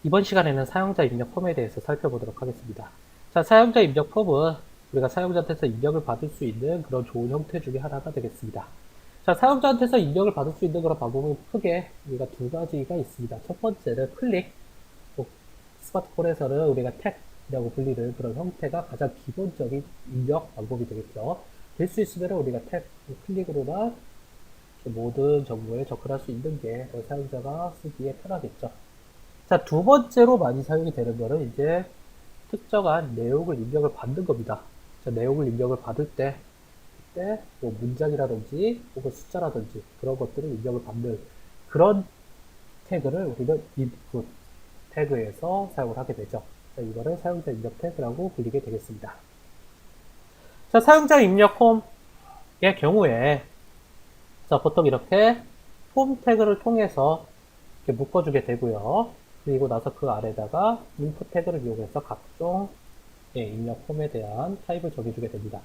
이번 시간에는 사용자 입력 폼에 대해서 살펴보도록 하겠습니다. 자, 사용자 입력 폼은 우리가 사용자한테서 입력을 받을 수 있는 그런 좋은 형태 중에 하나가 되겠습니다. 자, 사용자한테서 입력을 받을 수 있는 그런 방법은 크게 우리가 두 가지가 있습니다. 첫 번째는 클릭, 스마트폰에서는 우리가 탭이라고 불리는 그런 형태가 가장 기본적인 입력 방법이 되겠죠. 될 수 있으면 우리가 탭, 클릭으로나 모든 정보에 접근할 수 있는 게 사용자가 쓰기에 편하겠죠. 자, 두 번째로 많이 사용이 되는 거는 이제 특정한 내용을 입력을 받는 겁니다. 자, 내용을 입력을 받을 때, 그때 뭐 문장이라든지 혹은 숫자라든지 그런 것들을 입력을 받는 그런 태그를 우리는 input 태그에서 사용을 하게 되죠. 자, 이거를 사용자 입력 태그라고 불리게 되겠습니다. 자, 사용자 입력 폼의 경우에 자, 보통 이렇게 폼 태그를 통해서 이렇게 묶어주게 되고요. 그리고 나서 그 아래다가 input 태그를 이용해서 각종 입력 폼에 대한 타입을 정해주게 됩니다.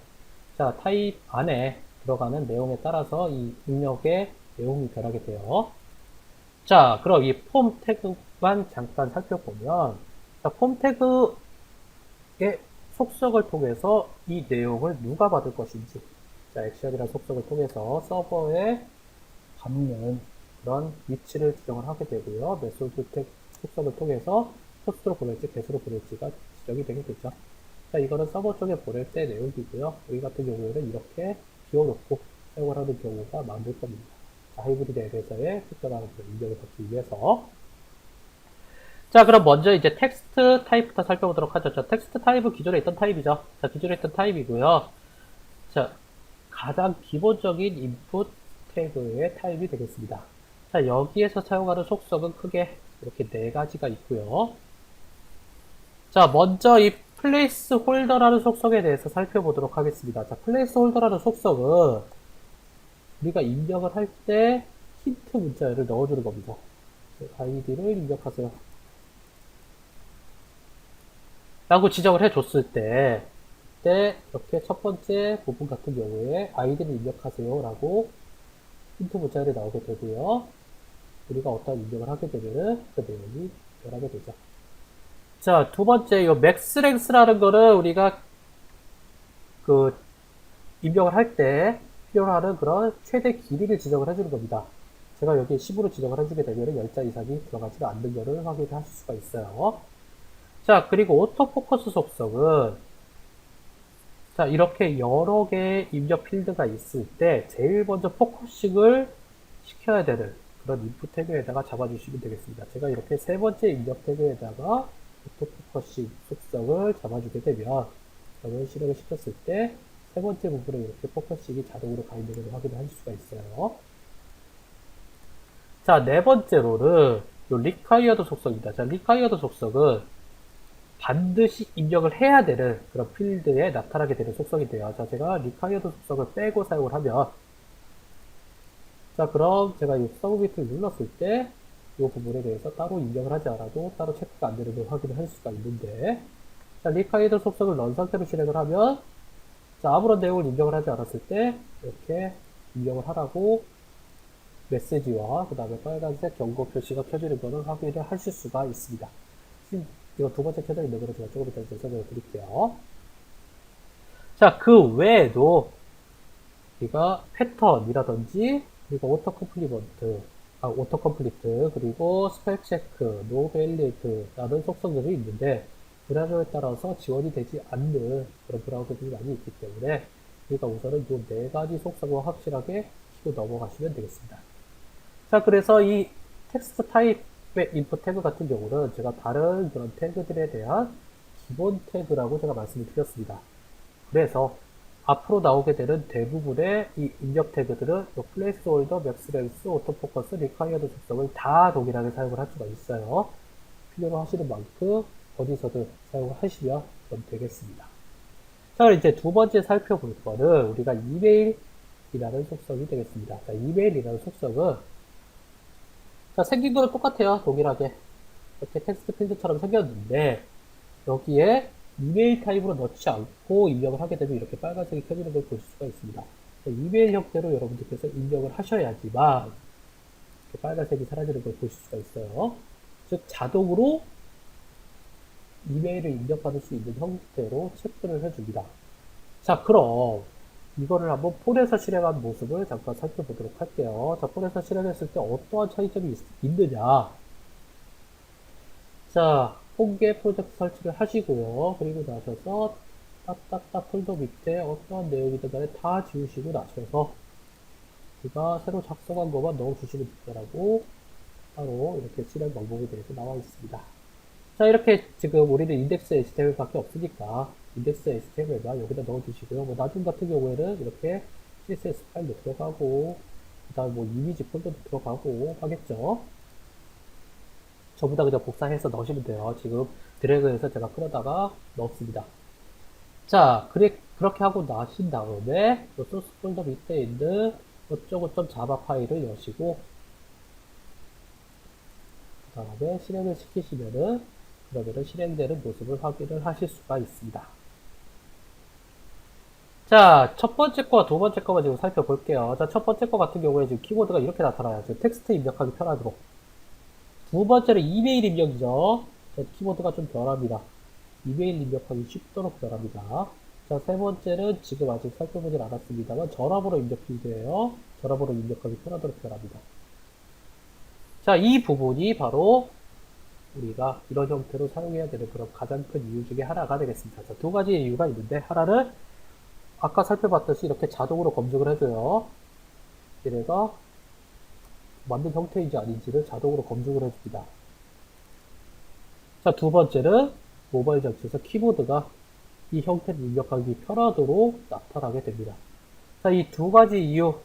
자, 타입 안에 들어가는 내용에 따라서 이 입력의 내용이 변하게 돼요. 자, 그럼 이 폼 태그만 잠깐 살펴보면, 자, 폼 태그의 속성을 통해서 이 내용을 누가 받을 것인지, 자, 액션이라는 속성을 통해서 서버에 받는 그런 위치를 지정을 하게 되고요. 메소드 태그 속성을 통해서 포스트로 보낼지 개수로 보낼지가 지정이 되게 되죠. 자, 이거는 서버 쪽에 보낼 때 내용이고요. 여기 같은 경우에는 이렇게 비워놓고 사용을 하는 경우가 많을 겁니다. 자, 하이브리드 앱에서의 특별한 입력을 받기 위해서. 자, 그럼 먼저 이제 텍스트 타입부터 살펴보도록 하죠. 자, 텍스트 타입은 기존에 있던 타입이죠. 자, 기존에 있던 타입이고요. 자, 가장 기본적인 인풋 태그의 타입이 되겠습니다. 자, 여기에서 사용하는 속성은 크게 이렇게 네 가지가 있고요. 자, 먼저 이 플레이스 홀더라는 속성에 대해서 살펴보도록 하겠습니다. 자, 플레이스 홀더라는 속성은 우리가 입력을 할 때 힌트 문자를 넣어주는 겁니다. 아이디를 입력하세요. 라고 지정을 해줬을 때, 그때 이렇게 첫 번째 부분 같은 경우에 아이디를 입력하세요. 라고 힌트 문자를 나오게 되고요. 우리가 어떤 입력을 하게 되면은 그 내용이 변하게 되죠. 자, 두 번째, 이 맥스랭스라는 거는 우리가 그 입력을 할 때 필요로 하는 그런 최대 길이를 지정을 해주는 겁니다. 제가 여기 10으로 지정을 해주게 되면 10자 이상이 들어가지 않는 것을 확인할 수가 있어요. 자, 그리고 오토포커스 속성은 자, 이렇게 여러 개의 입력 필드가 있을 때 제일 먼저 포커싱을 시켜야 되는 그런 인풋 태그에다가 잡아주시면 되겠습니다. 제가 이렇게 세 번째 입력 태그에다가 오토포커싱 속성을 잡아주게 되면 그러면 실행을 시켰을 때 세 번째 부분에 이렇게 포커싱이 자동으로 가 있는 걸 확인할 수가 있어요. 자, 네 번째로는 요 required 속성입니다. 자, required 속성은 반드시 입력을 해야 되는 그런 필드에 나타나게 되는 속성인데요. 자, 제가 required 속성을 빼고 사용을 하면 자, 그럼 제가 이 서브미트를 눌렀을 때 이 부분에 대해서 따로 입력을 하지 않아도 따로 체크가 안 되는 걸 확인을 할 수가 있는데 자, required 속성을 런 상태로 실행을 하면 자, 아무런 내용을 입력을 하지 않았을 때 이렇게 입력을 하라고 메시지와 그 다음에 빨간색 경고 표시가 켜지는 것을 확인을 하실 수가 있습니다. 지금 이거 두 번째 켜져 있는 거를 제가 조금 이따 설명을 드릴게요. 자, 그 외에도 우리가 패턴이라든지 그리고 오토컴플리트 그리고 스펠 체크, 노밸리드라는 속성들이 있는데 브라우저에 따라서 지원이 되지 않는 그런 브라우저들이 많이 있기 때문에 우리가 우선은 이 네 가지 속성을 확실하게 키고 넘어가시면 되겠습니다. 자, 그래서 이 텍스트 타입의 인풋 태그 같은 경우는 제가 다른 그런 태그들에 대한 기본 태그라고 제가 말씀을 드렸습니다. 그래서 앞으로 나오게 되는 대부분의 이 입력 태그들은 플레이스홀더, 맥스랭스, 오토포커스, 리콰이어드 속성을 다 동일하게 사용을 할 수가 있어요. 필요로 하시는 만큼 어디서든 사용을 하시면 되겠습니다. 자, 그럼 이제 두 번째 살펴볼 거는 우리가 이메일이라는 속성이 되겠습니다. 자, 이메일이라는 속성은 자, 생긴 거는 똑같아요. 동일하게. 이렇게 텍스트 필드처럼 생겼는데 여기에 이메일 타입으로 넣지 않고 입력을 하게 되면 이렇게 빨간색이 켜지는 걸 보실 수가 있습니다. 이메일 형태로 여러분들께서 입력을 하셔야지만 이렇게 빨간색이 사라지는 걸 보실 수가 있어요. 즉 자동으로 이메일을 입력받을 수 있는 형태로 체크를 해줍니다. 자, 그럼 이거를 한번 폰에서 실행한 모습을 잠깐 살펴보도록 할게요. 자, 폰에서 실행했을 때 어떠한 차이점이 있느냐. 자, 폰계 프로젝트 설치를 하시고요. 그리고 나셔서 딱딱딱 폴더 밑에 어떠한 내용이든 간에 다 지우시고 나셔서 우리가 새로 작성한 것만 넣어주시면 된다라고 바로 이렇게 실행 방법에 대해서 나와 있습니다. 자, 이렇게 지금 우리는 인덱스 HTML 밖에 없으니까 인덱스 HTML만 여기다 넣어주시고요. 뭐 나중 같은 경우에는 이렇게 CSS 파일도 들어가고 그 다음 뭐 이미지 폴더도 들어가고 하겠죠. 전부 다 그냥 복사해서 넣으시면 돼요. 지금 드래그해서 제가 끌어다가 넣었습니다. 자, 그렇게 하고 나신 다음에 소스 폴더 밑에 있는 어쩌고점 자바 파일을 여시고 그 다음에 실행을 시키시면은 그러면은 실행되는 모습을 확인을 하실 수가 있습니다. 자, 첫 번째 거와 두 번째 거만 지금 살펴볼게요. 자, 첫 번째 거 같은 경우에 지금 키보드가 이렇게 나타나요. 지금 텍스트 입력하기 편하도록. 두 번째는 이메일 입력이죠. 자, 키보드가 좀 변합니다. 이메일 입력하기 쉽도록 변합니다. 자, 세 번째는 지금 아직 살펴보진 않았습니다만 전화번호 입력 필드예요. 전화번호 입력하기 편하도록 변합니다. 자, 이 부분이 바로 우리가 이런 형태로 사용해야 되는 그런 가장 큰 이유 중에 하나가 되겠습니다. 자, 두 가지 이유가 있는데 하나는 아까 살펴봤듯이 이렇게 자동으로 검증을 해줘요. 얘네가 맞는 형태인지 아닌지를 자동으로 검증을 해줍니다. 자, 두 번째는 모바일 장치에서 키보드가 이 형태를 입력하기 편하도록 나타나게 됩니다. 자, 이 두 가지 이유가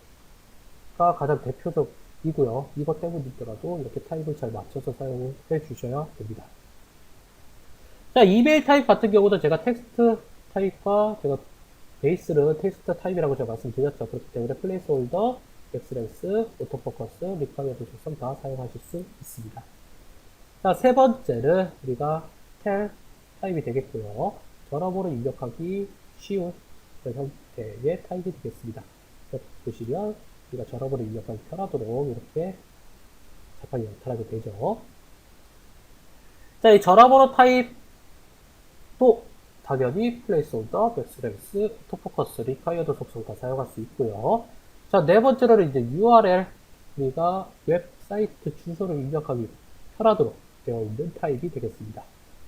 가장 대표적이고요. 이것 때문이더라도 이렇게 타입을 잘 맞춰서 사용을 해 주셔야 됩니다. 자, 이메일 타입 같은 경우도 제가 텍스트 타입과 제가 베이스는 텍스트 타입이라고 제가 말씀드렸죠. 그렇기 때문에 플레이스홀더, 엑스레스, 오토포커스, 리카이어드 속성 다 사용하실 수 있습니다. 자, 세 번째는 우리가 텔 타입이 되겠고요. 전화번호 입력하기 쉬운 그런 형태의 타입이 되겠습니다. 보시면 우리가 전화번호 입력하기 편하도록 이렇게 자판이 나타나게 되죠. 자, 이 전화번호 타입도 당연히 플레이스홀더, 백스레스, 오토포커스, 리카이어드 속성 다 사용할 수 있고요. 자, 네 번째로는 이제 URL, 우리가 웹사이트 주소를 입력하기 편하도록 되어 있는 타입이 되겠습니다.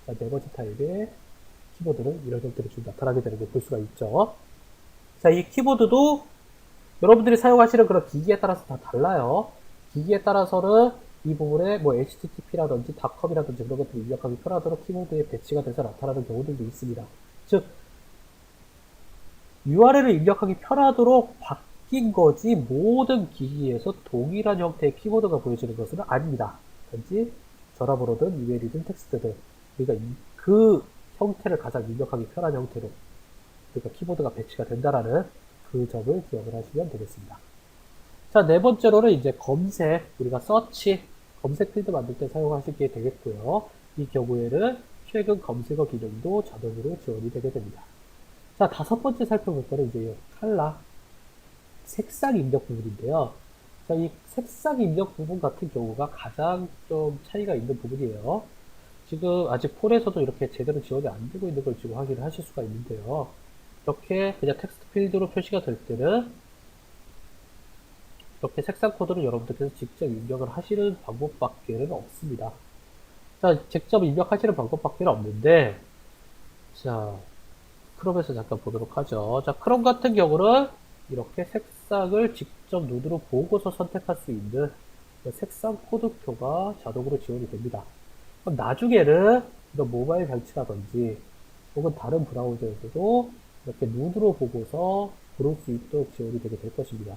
자, 네 번째 타입의 키보드는 이런 형태로 좀 나타나게 되는 걸 볼 수가 있죠. 자, 이 키보드도 여러분들이 사용하시는 그런 기기에 따라서 다 달라요. 기기에 따라서는 이 부분에 뭐 http라든지 닷컴이라든지 그런 것들을 입력하기 편하도록 키보드에 배치가 돼서 나타나는 경우들도 있습니다. 즉 URL을 입력하기 편하도록 바뀐 거지 모든 기기에서 동일한 형태의 키보드가 보여지는 것은 아닙니다. 단지 전화번호든 이메일이든 텍스트든 우리가 그 형태를 가장 입력하기 편한 형태로 그러니까 키보드가 배치가 된다라는 그 점을 기억을 하시면 되겠습니다. 자, 네 번째로는 이제 검색, 우리가 서치, 검색 필드 만들 때 사용하시게 되겠고요. 이 경우에는 최근 검색어 기능도 자동으로 지원이 되게 됩니다. 자, 다섯 번째 살펴볼 거는 이제 칼라, 색상 입력 부분인데요. 자, 이 색상 입력 부분 같은 경우가 가장 좀 차이가 있는 부분이에요. 지금 아직 폰에서도 이렇게 제대로 지원이 안 되고 있는 걸 지금 확인을 하실 수가 있는데요. 이렇게 그냥 텍스트 필드로 표시가 될 때는 이렇게 색상 코드를 여러분들께서 직접 입력을 하시는 방법밖에는 없습니다. 자, 직접 입력하시는 방법밖에는 없는데, 자, 크롬에서 잠깐 보도록 하죠. 자, 크롬 같은 경우는 이렇게 색상을 직접 눈으로 보고서 선택할 수 있는 색상 코드표가 자동으로 지원이 됩니다. 그럼 나중에는 이런 모바일 장치라든지 혹은 다른 브라우저에서도 이렇게 눈으로 보고서 고를 수 있도록 지원이 되게 될 것입니다.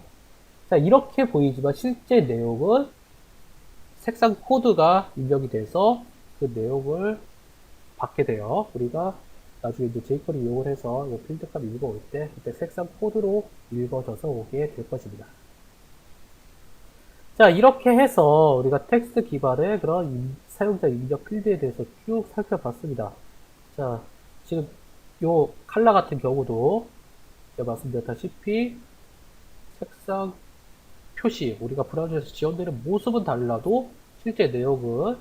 자, 이렇게 보이지만 실제 내용은 색상 코드가 입력이 돼서 그 내용을 받게 돼요. 우리가 나중에 이제 jQuery 이용을 해서 이 필드값 읽어올 때 그때 색상 코드로 읽어져서 오게 될 것입니다. 자, 이렇게 해서 우리가 텍스트 기반의 그런 사용자 입력 필드에 대해서 쭉 살펴봤습니다. 자, 지금 요 칼라 같은 경우도 제가 말씀드렸다시피 색상 표시, 우리가 브라우저에서 지원되는 모습은 달라도 실제 내용은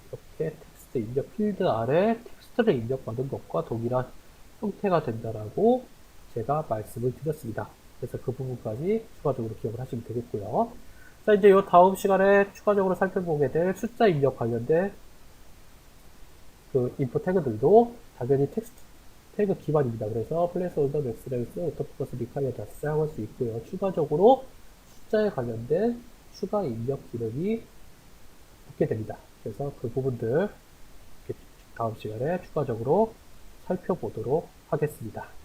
이렇게 텍스트 텍스트 입력 필드 아래 텍스트를 입력받은 것과 동일한 형태가 된다라고 제가 말씀을 드렸습니다. 그래서 그 부분까지 추가적으로 기억을 하시면 되겠고요. 자, 이제 이 다음 시간에 추가적으로 살펴보게 될 숫자 입력 관련된 그 인포 태그들도 당연히 텍스트 태그 기반입니다. 그래서 플레이스홀더, 맥스랭스, 오토포커스, 리콰이어 다 사용할 수 있고요. 추가적으로 숫자에 관련된 추가 입력 기능이 붙게 됩니다. 그래서 그 부분들 다음 시간에 추가적으로 살펴보도록 하겠습니다.